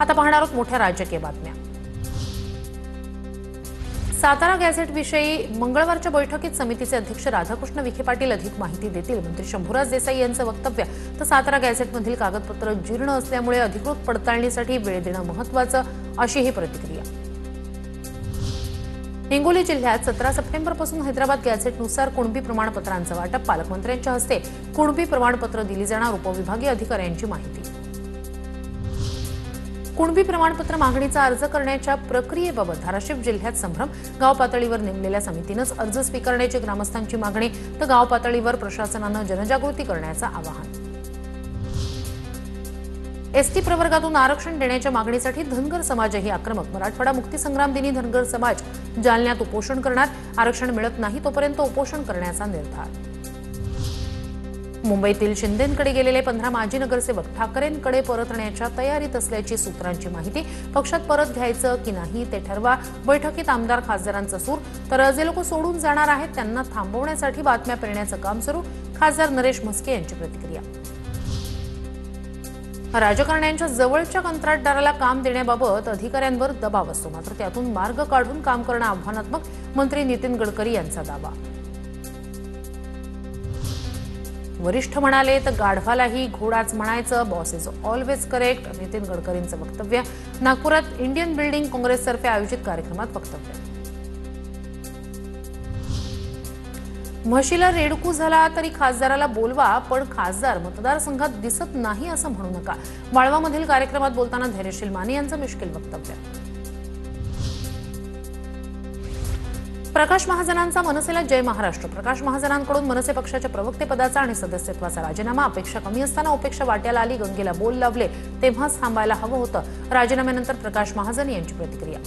आता पाहणार आहोत मोठ्या राजकीय बातम्या। सातारा गॅझेट विषयी मंगळवारच्या बैठकीत समितीचे अध्यक्ष राधाकृष्ण विखे पाटील अधिक माहिती देतील। मंत्री शंभूराज देसाई यांचं वक्तव्य, तर सातारा गॅझेटमधील कागदपत्र जीर्ण असल्यामुळे अधिकृत पडताळणीसाठी वेळ देणं महत्त्वाचं, अशी ही प्रतिक्रिया। हिंगोली जिल्ह्यात 17 सप्टेंबरपासून हैदराबाद गॅझेटनुसार कुणबी प्रमाणपत्रांचं वाटप, पालकमंत्र्यांच्या हस्ते कुणबी प्रमाणपत्र दिली जाणार, उपविभागीय अधिकाऱ्यांची माहिती। कुणबी प्रमाणपत्र मागणीचा अर्ज करण्याच्या प्रक्रियेबाबत धाराशिव जिल्ह्यात संभ्रम, गाव पातळीवर नेमलेल्या समितीनंच अर्ज स्वीकारण्याची ग्रामस्थांची मागणी, तर गाव पातळीवर प्रशासनानं जनजागृती करण्याचं आवाहन। एसटी प्रवर्गातून आरक्षण देण्याच्या मागणीसाठी धनगर समाजही आक्रमक, मराठवाडा मुक्तीसंग्राम दिनी धनगर समाज जालन्यात उपोषण करणार, आरक्षण मिळत नाही तोपर्यंत उपोषण करण्याचा निर्धार। मुंबईतील शिंदेंकडे गेलेले 15 माजी नगरसेवक ठाकरेंकडे परतण्याच्या तयारीत असल्याची सूत्रांची माहिती, पक्षात परत घ्यायचं की नाही ते ठरवा, बैठकीत आमदार खासदारांचा सूर, तर जे लोक सोडून जाणार आहेत त्यांना थांबवण्यासाठी बातम्या पेरण्याचं काम सुरू, खासदार नरेश म्हस्के यांची प्रतिक्रिया। राजकारण्यांच्या जवळच्या कंत्राटदाराला काम देण्याबाबत अधिकाऱ्यांवर दबाव असतो, मात्र त्यातून मार्ग काढून काम करणं आव्हानात्मक, मंत्री नितीन गडकरी यांचा दावा। वरिष्ठ म्हणाले तर गाढवालाही घोडाच म्हणायचं, boss is always correct, Nitin गडकरींचं वक्तव्य। नागपुरात इंडियन बिल्डिंग काँग्रेसतर्फे आयोजित कार्यक्रमात वक्तव्य। म्हशीला रेडकू झाला तरी खासदाराला बोलवा, पण खासदार मतदारसंघात दिसत नाही असं म्हणू नका, वाळवामधील कार्यक्रमात बोलताना धैर्यशील माने यांचं मिश्किल वक्तव्य। प्रकाश महाजनांचा मनसेला जय महाराष्ट्र, प्रकाश महाजनांकडून मनसे पक्षाच्या प्रवक्तेपदाचा आणि सदस्यत्वाचा राजीनामा, अपेक्षा कमी असताना उपेक्षा वाट्याला आली, गंगेला बोल लावले तेव्हाच थांबायला हवं होतं, राजीनाम्यानंतर प्रकाश महाजन यांची प्रतिक्रिया।